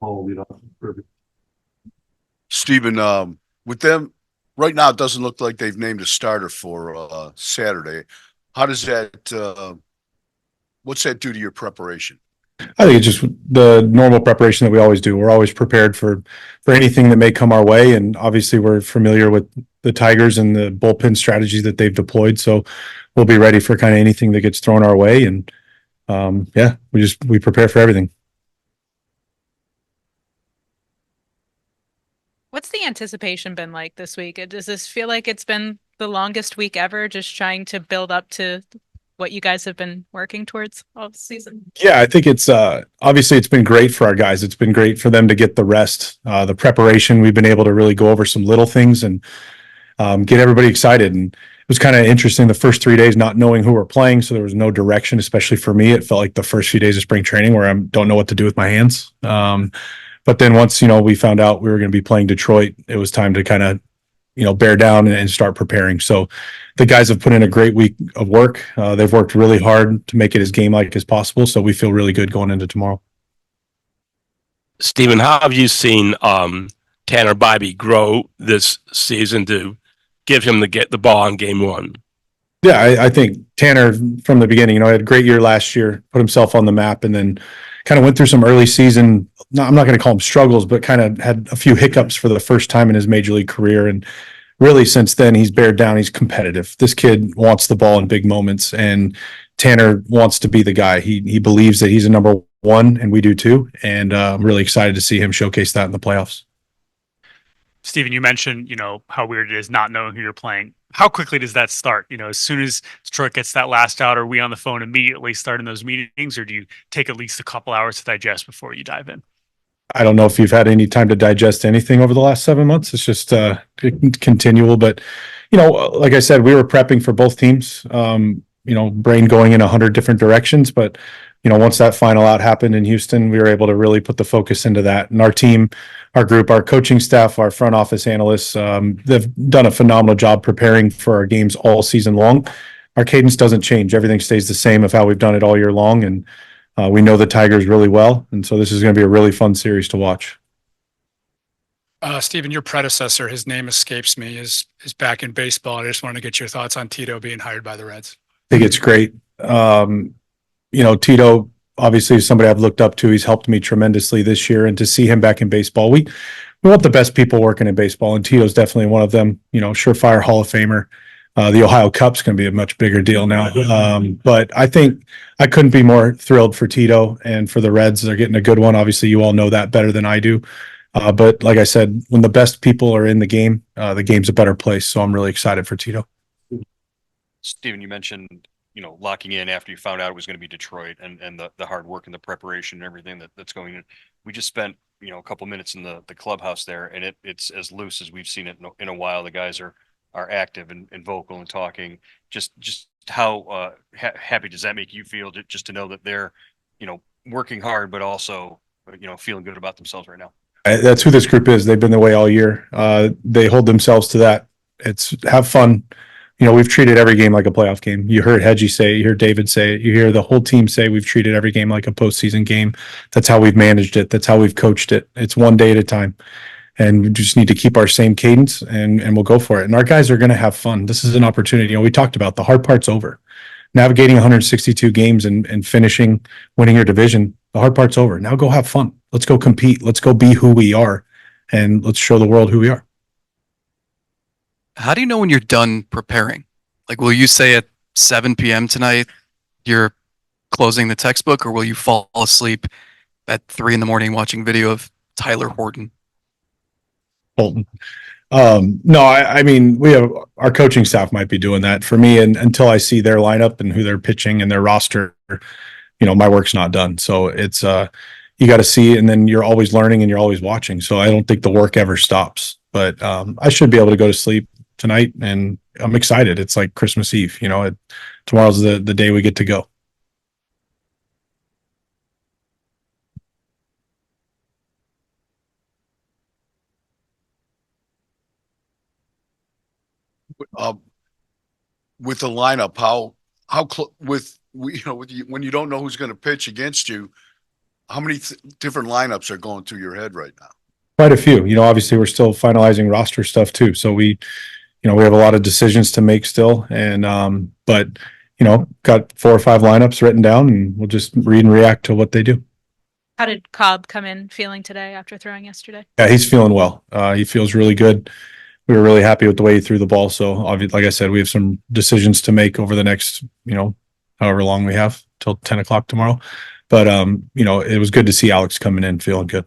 Oh, you know, perfect. Stephen, with them right now, it doesn't look like they've named a starter for Saturday. How does that? What's that do to your preparation? I think it's just the normal preparation that we always do. We're always prepared for anything that may come our way, and obviously we're familiar with the Tigers and the bullpen strategies that they've deployed. So we'll be ready for kind of anything that gets thrown our way, and yeah, we prepare for everything. What's the anticipation been like this week? Does this feel like it's been the longest week ever, just trying to build up to what you guys have been working towards all season? Yeah, I think it's obviously it's been great for our guys. It's been great for them to get the rest, the preparation. We've been able to really go over some little things and get everybody excited. And it was kind of interesting the first 3 days not knowing who we're playing, so there was no direction, especially for me. It felt like the first few days of spring training where I don't know what to do with my hands. But then once we found out we were going to be playing Detroit, it was time to kind of bear down and start preparing. So the guys have put in a great week of work. They've worked really hard to make it as game like as possible. So we feel really good going into tomorrow. Stephen, how have you seen Tanner Bibee grow this season to give him the ball in game one? Yeah, I think Tanner from the beginning, had a great year last year, put himself on the map, and then kind of went through some early season. I'm not going to call them struggles, but kind of had a few hiccups for the first time in his major league career. And really, since then, he's bared down. He's competitive. This kid wants the ball in big moments, and Tanner wants to be the guy. He believes that he's a number one, and we do too. And I'm really excited to see him showcase that in the playoffs. Stephen, you mentioned, how weird it is not knowing who you're playing. How quickly does that start? As soon as Detroit gets that last out, are we on the phone immediately starting those meetings, or do you take at least a couple hours to digest before you dive in? I don't know if you've had any time to digest anything over the last 7 months. It's just continual. But, like I said, we were prepping for both teams, brain going in 100 different directions. But, once that final out happened in Houston, we were able to really put the focus into that. And our team, our group, our coaching staff, our front office analysts, they've done a phenomenal job preparing for our games all season long. Our cadence doesn't change. Everything stays the same of how we've done it all year long. And we know the Tigers really well, and so this is going to be a really fun series to watch. Stephen, your predecessor, his name escapes me, is back in baseball. I just wanted to get your thoughts on Tito being hired by the Reds. I think it's great. Tito obviously is somebody I've looked up to. He's helped me tremendously this year, and to see him back in baseball, we want the best people working in baseball, and Tito's definitely one of them. Surefire Hall of Famer. The Ohio Cup's going to be a much bigger deal now. But I think I couldn't be more thrilled for Tito and for the Reds. They're getting a good one. Obviously, you all know that better than I do. But like I said, when the best people are in the game's a better place. So I'm really excited for Tito. Stephen, you mentioned, locking in after you found out it was going to be Detroit and the hard work and the preparation and everything that's going in. We just spent, a couple minutes in the clubhouse there, and it's as loose as we've seen it in a while. The guys are active and vocal and talking. Just how happy does that make you feel just to know that they're, working hard, but also, feeling good about themselves right now? That's who this group is. They've been the way all year. They hold themselves to that. It's have fun. We've treated every game like a playoff game. You heard Hedgie say it, you heard David say it, you hear the whole team say we've treated every game like a postseason game. That's how we've managed it. That's how we've coached it. It's one day at a time. And we just need to keep our same cadence and we'll go for it. And our guys are going to have fun. This is an opportunity. We talked about the hard part's over. Navigating 162 games and finishing, winning your division, the hard part's over. Now go have fun. Let's go compete. Let's go be who we are. And let's show the world who we are. How do you know when you're done preparing? Like, will you say at 7 p.m. tonight, you're closing the textbook, or will you fall asleep at 3 a.m. watching video of Tyler Horton? Bolton. No, I mean, we have our coaching staff might be doing that for me. And until I see their lineup and who they're pitching and their roster, my work's not done. So it's, you got to see, and then you're always learning and you're always watching. So I don't think the work ever stops, but I should be able to go to sleep tonight, and I'm excited. It's like Christmas Eve, tomorrow's the day we get to go. With the lineup, how when you don't know who's going to pitch against you, How many different lineups are going through your head right now? Quite a few. You know, obviously we're still finalizing roster stuff too. So we have a lot of decisions to make still. And but got 4 or 5 lineups written down, and we'll just read and react to what they do. How did Cobb come in feeling today after throwing yesterday? Yeah, he's feeling well. He feels really good. We were really happy with the way he threw the ball. So obviously, like I said, we have some decisions to make over the next, however long we have till 10 o'clock tomorrow. But it was good to see Alex coming in feeling good.